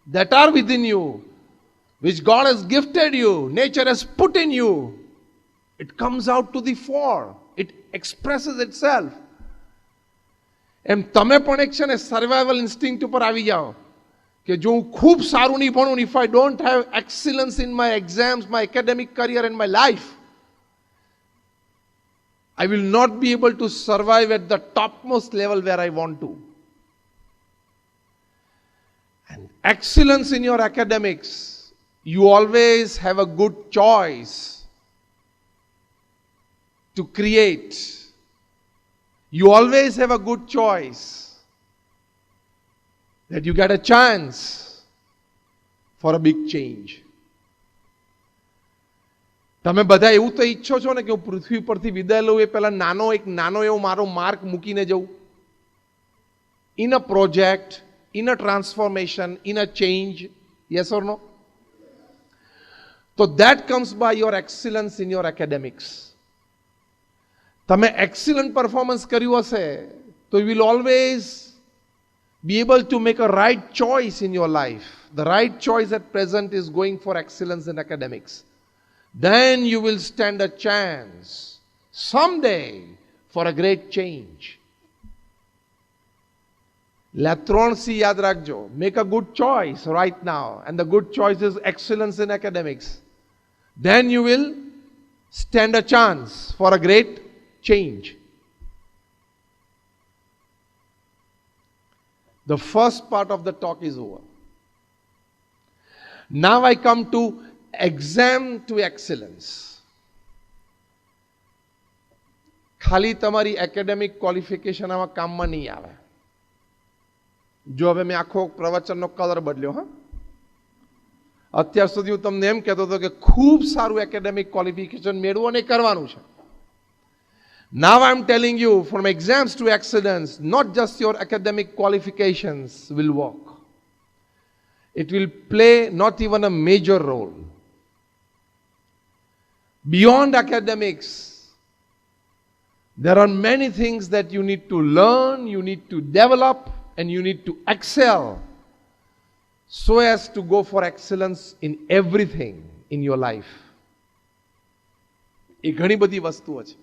that are within you, which God has gifted you, nature has put in you, it comes out to the fore. It expresses itself. એમ તમે પણ એક છે ને survival instinct ઉપર આવી જાઓ કે જો હું ખૂબ સારું નહીં ભણું, if I don't have excellence in my exams, my academic career and my life, I will not be able to survive at the topmost level where I want to. And excellence in your academics, you always have a good choice to create. You always have a good choice that you get a chance for a big change. તમે બધા એવું તો ઈચ્છો છો ને કે હું પૃથ્વી પરથી વિદાય લઉં એ પહેલા નાનો એવો મારો માર્ક મૂકીને જઉં. In a project, in a transformation, in a change. Yes or no? So that comes by your excellence in your academics. તમે excellent performance કર્યું હશે તો you will always be able to make a right choice in your life. The right choice at present is going for excellence in academics. Then you will stand a chance someday for a great change. La 3C yaad rakhjo. Make a good choice right now, and the good choice is excellence in academics. Then you will stand a chance for a great change. The first part of the talk is over. Now I come to exam to excellence. ખાલી તમારી academic qualification આમાં કામમાં નહીં આવે. જો હવે મેં આખો પ્રવચનનો કલર બદલ્યો. અત્યાર સુધી હું તમને એમ કહેતો હતો કે ખૂબ સારું એકેડેમિક ક્વોલિફિકેશન મેળવો અને કરવાનું છે. Now I'm telling you, from exams to excellence, not just your academic qualifications will work. It will play not even a major role. Beyond academics, there are many things that you need to learn, you need to develop, and you need to excel so as to go for excellence in everything in your life. એ ઘણી બધી વસ્તુઓ છે.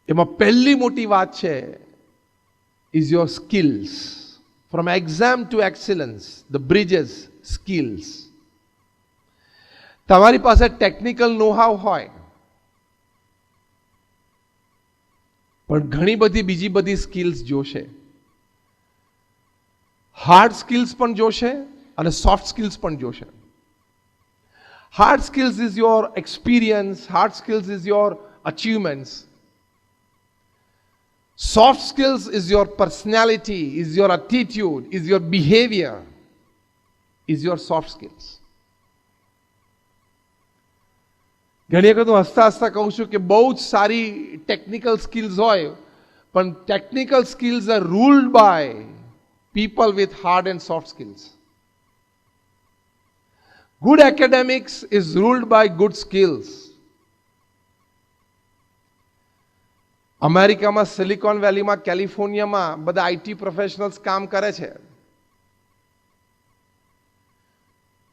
એમાં પહેલી મોટી વાત છે is your skills. From exam to excellence, the bridges, skills. તમારી પાસે ટેકનિકલ નો-હાવ હોય પણ ઘણી બધી બીજી બધી સ્કિલ્સ જોશે. હાર્ડ સ્કિલ્સ પણ જોશે અને સોફ્ટ સ્કિલ્સ પણ જોશે. Hard skills is your experience, hard skills is your achievements. Soft skills is your personality, is your attitude, is your behavior, is your soft skills. ઘણી વખત હું હસતા હસતા કહું છું કે બહુ જ સારી ટેકનિકલ સ્કિલ્સ હોય પણ technical skills are ruled by people with hard and soft skills. Good academics is ruled by good skills. અમેરિકામાં સિલિકોન વેલીમાં, કેલિફોર્નિયામાં બધા આઈટી પ્રોફેશનલ્સ કામ કરે છે.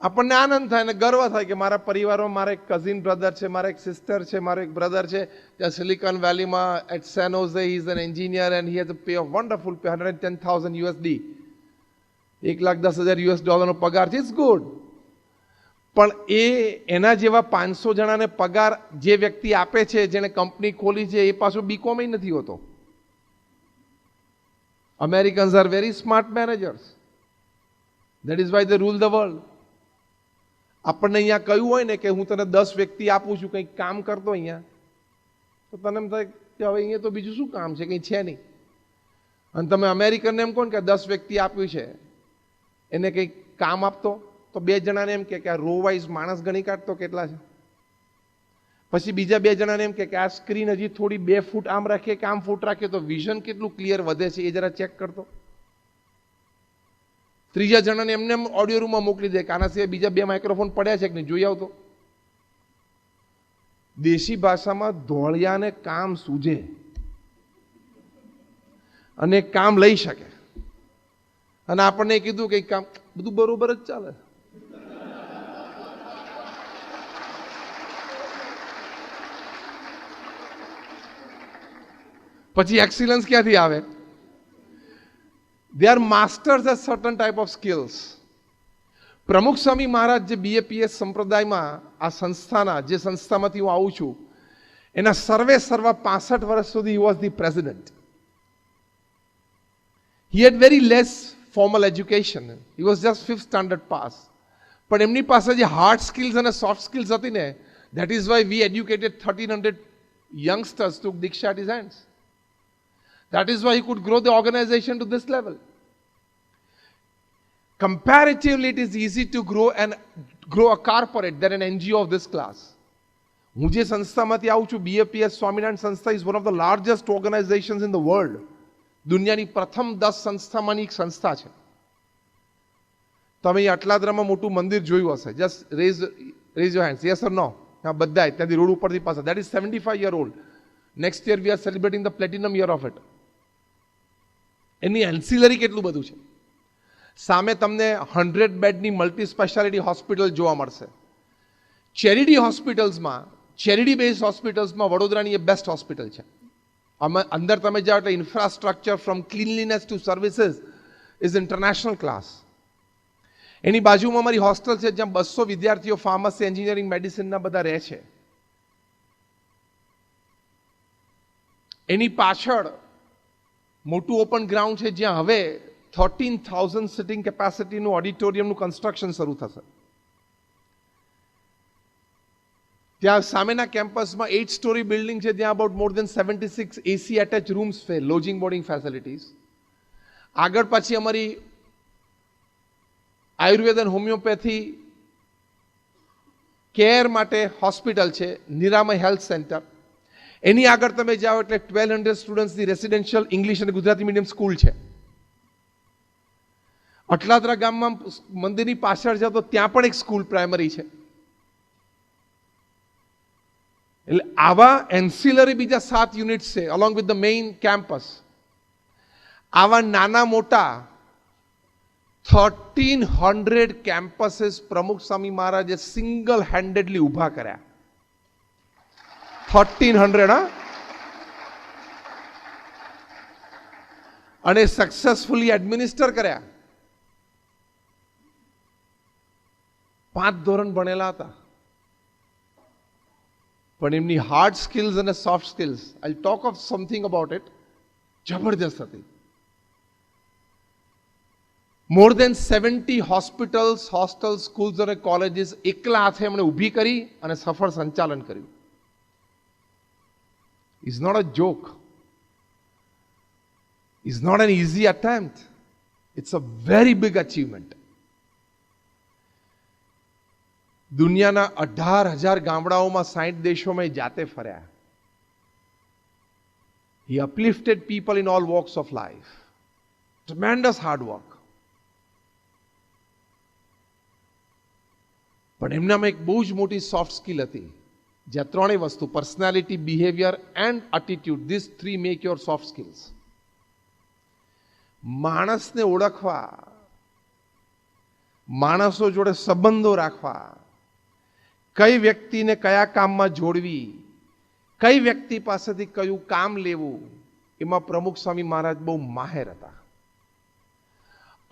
આપણને આનંદ થાય અને ગર્વ થાય કે મારા પરિવારમાં મારા એક કઝિન બ્રધર છે, મારા એક સિસ્ટર છે, મારો એક બ્રધર છે ત્યાં સિલિકોન વેલીમાં at San Jose. He is an engineer and he has a pay of wonderful pay, $110,000 $1,10,000 પગાર છે. It's good. પણ એના જેવા 500 જણાને પગાર જે વ્યક્તિ આપે છે, જેને કંપની ખોલી છે, એ પાછો બીકોમ નથી હોતો. Americans are very smart managers. That is why they rule the world. આપણને અહીંયા કહ્યું હોય ને કે હું તને 10 વ્યક્તિ આપું છું, કંઈક કામ કરતો અહીંયા, તો તને એમ થાય કે હવે અહીંયા તો બીજું શું કામ છે, કંઈ છે નહીં. અને તમે અમેરિકનને એમ કહો ને કે 10 વ્યક્તિ આપ્યું છે, એને કંઈક કામ આપતો, તો 2 જણાને એમ કે આ રો વાઇઝ માણસ ગણી કાઢતો કેટલા છે. પછી બીજા 2 જણાને એમ કે આ સ્ક્રીન હજી થોડી 2 ફૂટ આમ રાખીએ કે આમ ફૂટ રાખીએ તો વિઝન કેટલું ક્લિયર વધે છે એ જરા ચેક કરતો. ત્રીજા જણાને એમને ઓડિયો રૂમમાં મોકલી દે કે આના સિવાય બીજા 2 માઇક્રોફોન પડ્યા છે કે નહીં જોઈ આવતો. દેશી ભાષામાં ધોળિયાને કામ સૂજે અને કામ લઈ શકે. અને આપણને કીધું કે કામ બધું બરોબર જ ચાલે. પછી એક્સિલન્સ ક્યાંથી આવે? They are masters at certain type of skills. પ્રમુખ સ્વામી મહારાજ જે બીએપીએસ સંપ્રદાયમાં આ સંસ્થાના જે સંસ્થામાંથી હું આવું છું એના સર્વે 65 વર્ષ સુધી he was the president. He had very less formal education. He was just 5th standard pass. પણ એમની પાસે જે હાર્ડ સ્કિલ્સ અને સોફ્ટ સ્કિલ્સ હતી ને, that is why we educated 1300 youngsters took Diksha at his hands. That is why he could grow the organization to this level. Comparatively, it is easy to grow a corporate than an NGO of this class. હું જે સંસ્થામાંથી આવું છું, BAPS Swaminarayan સંસ્થા is one of the largest organizations in the world. દુનિયાની પ્રથમ 10 સંસ્થામાંની એક સંસ્થા છે. તમે અટલાદરામાં મોટું મંદિર જોયું હશે. Just raise your hands, yes or no? હા, બધા ત્યાંથી રોડ ઉપરથી પાછા. That is 75 year old. Next year we are celebrating the platinum year of it. Any ancillary કેટલું બધું છે. સામે તમને 100 બેડની મલ્ટી સ્પેશિયાલિટી હોસ્પિટલ જોવા મળશે. ચેરિટી હોસ્પિટલ્સમાં, ચેરિટી બેઝ હોસ્પિટલ્સમાં વડોદરાની એ બેસ્ટ હોસ્પિટલ છે. અંદર તમે જાઓ એટલે infrastructure from cleanliness to services is international class. એની બાજુમાં અમારી હોસ્ટેલ છે જ્યાં 200 વિદ્યાર્થીઓ ફાર્મસી, એન્જિનિયરિંગ, મેડિસિનના બધા રહે છે. એની પાછળ મોટું ઓપન ગ્રાઉન્ડ છે જ્યાં હવે 13,000 સિટિંગ કેપેસિટીનું ઓડિટોરિયમનું કન્સ્ટ્રક્શન શરૂ થશે. ત્યાં સામેના કેમ્પસમાં 8 સ્ટોરી બિલ્ડિંગ છે, ત્યાં about more than 76 AC attach rooms છે, લોજિંગ બોર્ડિંગ ફેસિલિટીઝ. આગળ પછી અમારી આયુર્વેદ અને હોમિયોપેથી કેર માટે હોસ્પિટલ છે, નિરામય હેલ્થ સેન્ટર. એની આગળ તમે જાઓ એટલે 1200 સ્ટુડન્ટ્સની રેસિડેન્શિયલ ઇંગ્લિશ અને ગુજરાતી મીડિયમ સ્કૂલ છે. અટલાદરા ગામમાં મંદિરની પાછળ જાઓ તો ત્યાં પણ એક સ્કૂલ પ્રાઇમરી છે. એટલે આવા એન્સિલરી બીજા 7 યુનિટ્સ છે along with the main campus. આવા નાના મોટા 1300 કેમ્પસીસ પ્રમુખ સ્વામી મહારાજે સિંગલ હેન્ડેડલી ઊભા કર્યા. 1300, હા? અને સક્સેસફુલી એડમિનિસ્ટર કર્યા. 5 ધોરણ ભણેલા હતા. પણ એમની હાર્ડ સ્કિલ્સ અને soft skills, I talk of something about it, જબરજસ્ત હતી. મોર દેન 70 હોસ્પિટલ્સ, હોસ્ટેલ, સ્કૂલ્સ અને કોલેજીસ એકલા હાથે એમણે ઊભી કરી અને સફળ સંચાલન કર્યું. It's not a joke. It's not an easy attempt. It's a very big achievement. દુનિયાના 18,000 ગામડાઓમાં 60 દેશોમાં જાતે ફર્યા. He uplifted people in all walks of life. Tremendous hard work. પણ એમનામાં એક બહુ જ મોટી સોફ્ટ સ્કિલ હતી, જ્યાં ત્રણેય વસ્તુ, personality, behaviour and attitude, this 3 make your soft skills. માણસને ઓળખવા, માણસો જોડે સંબંધો રાખવા, કઈ વ્યક્તિને કયા કામમાં જોડવી, કઈ વ્યક્તિ પાસેથી કયું કામ લેવું, એમાં પ્રમુખ સ્વામી મહારાજ બહુ માહેર હતા.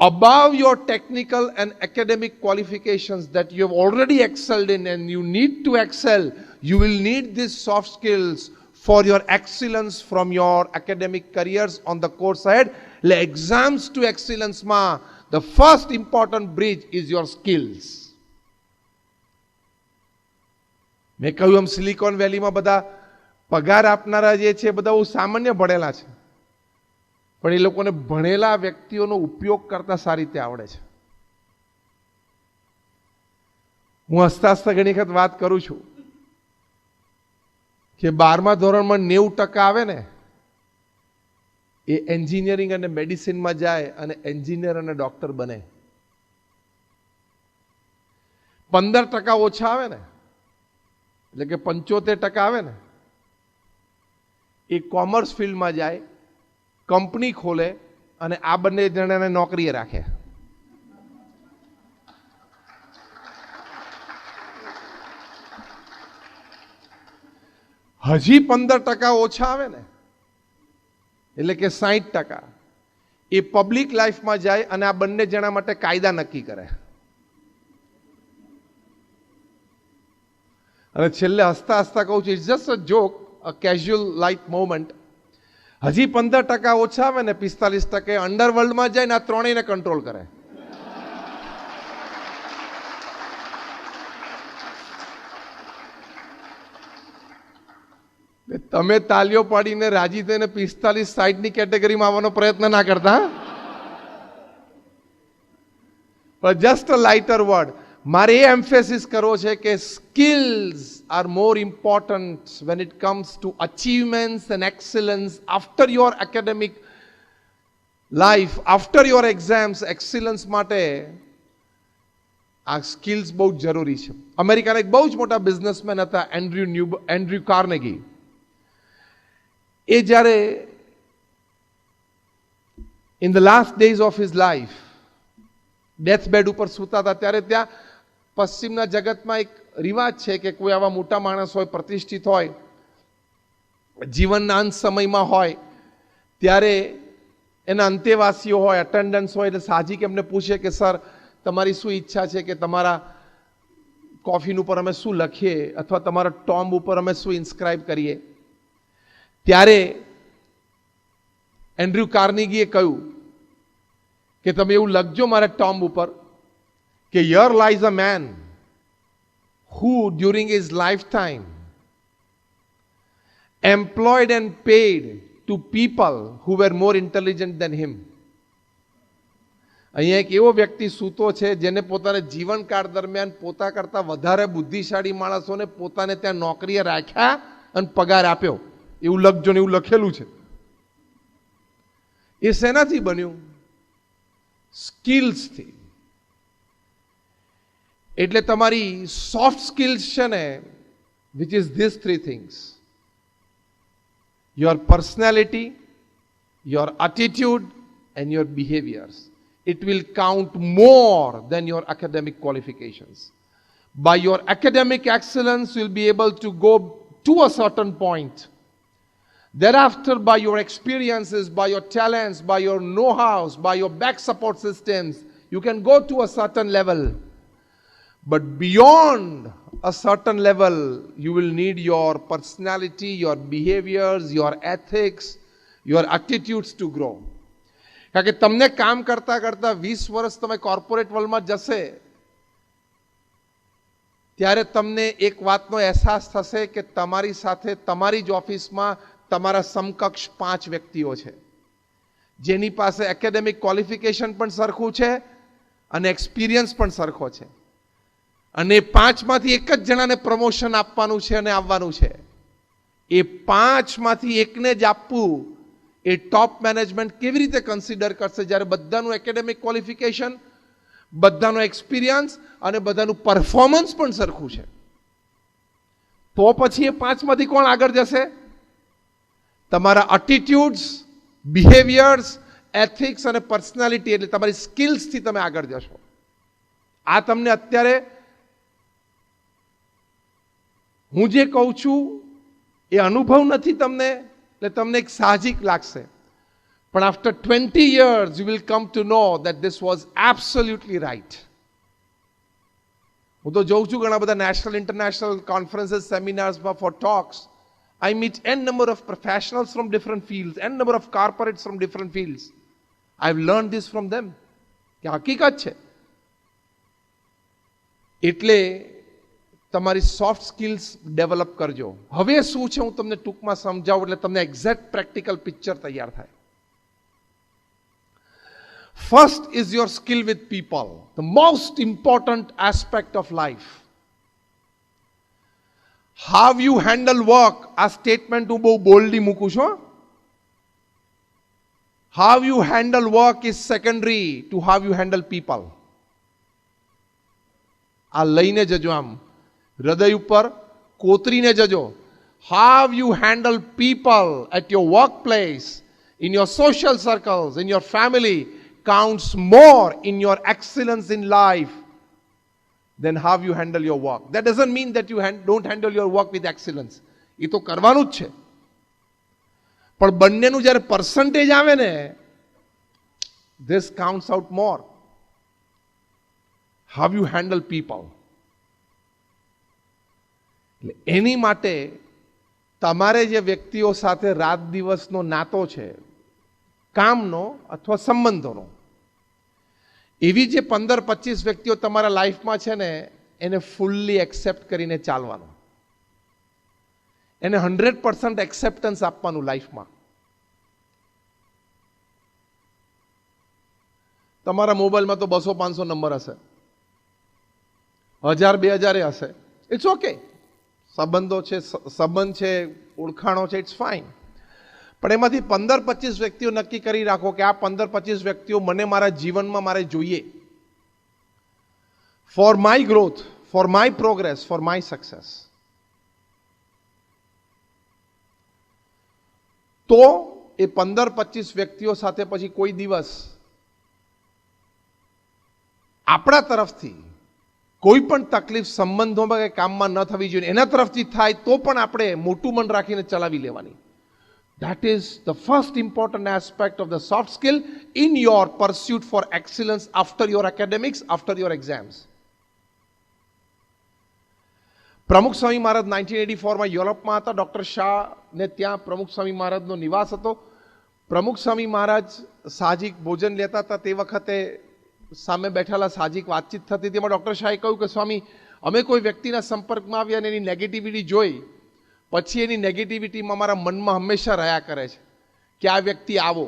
Above your technical and academic qualifications that you have already excelled in and you need to excel, you will need these soft skills for your excellence from your academic careers on the course ahead. The exams to excellence ma, the first important bridge is your skills. મેં કહ્યું એમ silicon વેલીમાં બધા પગાર આપનારા જે છે બધા બહુ સામાન્ય ભણેલા છે, પણ એ લોકોને ભણેલા વ્યક્તિઓનો ઉપયોગ કરતા સારી રીતે આવડે છે. હું હસતા હસતા ઘણી વખત વાત કરું છું કે 12મા ધોરણમાં 90% આવે ને એ એન્જિનિયરિંગ અને મેડિસિનમાં જાય અને એન્જિનિયર અને ડોક્ટર બને. 15% ઓછા આવે ને એટલે કે 75% આવે ને એ કોમર્સ ફિલ્ડમાં જાય, કંપની ખોલે અને આ બંને જણાને નોકરીએ રાખે. હજી 15% ઓછા આવે ને, એટલે કે 60%, એ પબ્લિક લાઈફમાં જાય અને આ બંને જણા માટે કાયદા નક્કી કરે. અને છેલ્લે હસતા હસતા કહું છું, it's just a joke, a casual light moment. હજી 15% ઓછા આવે ને 45% અંડરવર્લ્ડમાં જાય ને આ ત્રણેયને કંટ્રોલ કરે. તમે તાલીઓ પાડીને રાજી થઈને 45-60 ની કેટેગરીમાં આવવાનો પ્રયત્ન ના કરતા. પણ જસ્ટ અ લાઇટર વર્ડ. મારે એ એમ્ફેસિસ કરવો છે કે skills are more important when it comes to achievements and excellence after your academic life, after your exams. Excellence માટે આ સ્કિલ્સ બહુ જ જરૂરી છે. અમેરિકાના એક બહુ જ મોટા બિઝનેસમેન હતા એન્ડ્રુ કાર્નેગી. એ જ્યારે in the last days of his life death bed ઉપર સૂતા હતા, ત્યારે ત્યાં પશ્ચિમના જગતમાં એક રિવાજ છે કે કોઈ આવા મોટા માણસ હોય, પ્રતિષ્ઠિત હોય, જીવનના અંત સમયમાં હોય, ત્યારે એના અંતેવાસીઓ હોય, અટેન્ડન્સ હોય, એટલે સાહજિક એમને પૂછે કે સર તમારી શું ઈચ્છા છે કે તમારા કોફિન ઉપર અમે શું લખીએ અથવા તમારા ટોમ્બ ઉપર અમે શું ઇન્સ્ક્રાઇબ કરીએ. ત્યારે એન્ડ્રુ કાર્નેગીએ કહ્યું કે તમે એવું લખજો મારા ટોમ્બ ઉપર કે here lies a man who during his lifetime employed and paid to people who were more intelligent than him. અહીંયા એક એવો વ્યક્તિ સૂતો છે જેને પોતાના જીવનકાળ દરમિયાન પોતા કરતા વધારે બુદ્ધિશાળી માણસોને પોતાને ત્યાં નોકરીએ રાખ્યા અને પગાર આપ્યો. એવું લખજો ને એવું લખેલું છે. એ શેનાથી બન્યું? સ્કિલ્સથી. એટલે તમારી સોફ્ટ સ્કિલ્સ છે ને, which is this 3 things: your personality, your attitude and your behaviours. It will count more than your academic qualifications. By your academic excellence, you'll be able to go to a certain point. Thereafter, by your experiences, by your talents, by your know-hows, by your back support systems, you can go to a certain level. But beyond a certain level, you will need your personality, your behaviors, your ethics, your attitudes to grow. કારણ કે તમને કામ કરતા કરતા 20 વર્ષ તમે corporate વર્લ્ડમાં જશે ત્યારે તમને એક વાતનો અહેસાસ થશે કે તમારી સાથે તમારી જ ઓફિસમાં તમારા સમકક્ષ 5 વ્યક્તિઓ છે જેની પાસે એકેડેમિક ક્વોલિફિકેશન પણ સરખું છે અને એક્સપિરિયન્સ પણ સરખો છે, અને 5માંથી એક જ જણાને પ્રમોશન આપવાનું છે અને આવવાનું છે. એ 5માંથી એકને જ આપવું એ ટોપ મેનેજમેન્ટ કેવી રીતે કન્સિડર કરશે જ્યારે બધાનું એકેડેમિક ક્વોલિફિકેશન, બધાનો એક્સપિરિયન્સ અને બધાનું પરફોર્મન્સ પણ સરખું છે? તો પછી એ 5માંથી કોણ આગળ જશે? તમારા એટીટ્યુડ્સ, બિહેવિયર્સ, એથિક્સ અને પર્સનાલિટી, એટલે તમારી સ્કિલ્સથી તમે આગળ જશો. આ તમને અત્યારે હું જે કહું છું એ અનુભવ નથી તમને, એટલે તમને એક સાહજિક લાગશે. પણ after 20 years you will come to know that this was absolutely right. હું તો જોઉં છું ઘણા બધા નેશનલ ઇન્ટરનેશનલ કોન્ફરન્સીસ, સેમિનાર્સમાં for talks. I meet n number of professionals from different fields, n number of corporates from different fields. I've learned this from them. કે હકીકત છે. એટલે તમારી સોફ્ટ સ્કિલ્સ ડેવલપ કરજો. હવે શું છે હું તમને ટૂંકમાં સમજાવું એટલે તમને એક્ઝેક્ટ પ્રેક્ટિકલ પિક્ચર તૈયાર થાય. First is your skill with people, the most important aspect of life. How you handle work, આ સ્ટેટમેન્ટ હું બહુ બોલ્ડલી મૂકું છું. How you handle work is secondary to how you handle people. આ લઈને જજો, આમ હૃદય ઉપર કોતરીને જજો. How you handle people at your work place in your social circles, in your family, counts more in your excellence in life than how you handle your work. That doesn't mean that you don't handle your work with excellence. એ તો કરવાનું જ છે, પણ બંનેનું જ્યારે percentage આવે ને, this counts out more. How you handle people. એની માટે તમારે જે વ્યક્તિઓ સાથે રાત દિવસનો નાતો છે, કામનો અથવા સંબંધોનો, એવી જે 15-25 વ્યક્તિઓ તમારા લાઈફમાં છે ને, એને ફૂલ્લી એક્સેપ્ટ કરીને ચાલવાનું, એને 100% એક્સેપ્ટન્સ આપવાનું લાઈફમાં. તમારા મોબાઈલમાં તો 200-500 નંબર હશે, 1000-2000 હશે, ઇટ્સ ઓકે. સંબંધો છે, સંબંધ છે, ઓળખાણો છે, ઇટ્સ ફાઇન. પણ એમાંથી 15-25 વ્યક્તિઓ નક્કી કરી રાખો કે આ 15-25 વ્યક્તિઓ મને મારા જીવનમાં મારે જોઈએ, for my growth, for my progress, for my success. તો એ 15-25 વ્યક્તિઓ સાથે પછી કોઈ દિવસ આપણા તરફથી કોઈ પણ તકલીફ સંબંધોમાં કે કામમાં ન થવી જોઈએ. એના તરફથી થાય તો પણ આપણે મોટું મન રાખીને ચલાવી લેવાની. That is the first important aspect of the soft skill in your pursuit for excellence after your academics, after your exams. પ્રમુખ સ્વામી મહારાજ 1984માં યુરોપમાં હતા. ડૉક્ટર શાહને ત્યાં પ્રમુખ સ્વામી મહારાજનો નિવાસ હતો. પ્રમુખ સ્વામી મહારાજ સાહજિક ભોજન લેતા હતા. તે વખતે સામે બેઠેલા સાહજિક વાતચીત થતી. તેમાં ડૉક્ટર શાહે કહ્યું કે સ્વામી, અમે કોઈ વ્યક્તિના સંપર્કમાં આવ્યા અને એની નેગેટિવિટી જોઈ, પછી એની નેગેટિવિટીમાં મારા મનમાં હંમેશા રહ્યા કરે છે કે આ વ્યક્તિ આવો.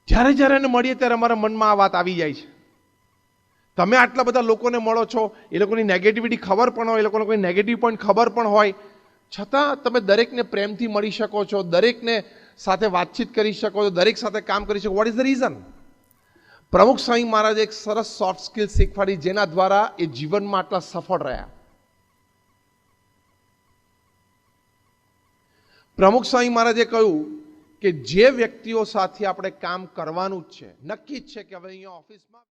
જ્યારે જ્યારે એને મળીએ ત્યારે અમારા મનમાં આ વાત આવી જાય છે. તમે આટલા બધા લોકોને મળો છો, એ લોકોની નેગેટિવિટી ખબર પણ હોય, એ લોકોને કોઈ નેગેટિવ પોઈન્ટ ખબર પણ હોય, છતાં તમે દરેકને પ્રેમથી મળી શકો છો, દરેકને સાથે વાતચીત કરી શકો છો, દરેક સાથે કામ કરી શકો. What is the reason? પ્રમુખ સ્વામી મહારાજ એક સરસ સોફ્ટ સ્કિલ શીખવાડી, જેના દ્વારા એ જીવનમાં આટલા સફળ રહ્યા. પ્રમુખ સ્વામી મહારાજે કહ્યું કે જે વ્યક્તિઓ સાથે આપણે કામ કરવાનું જ છે, નક્કી જ છે કે હવે અહીંયા ઓફિસમાં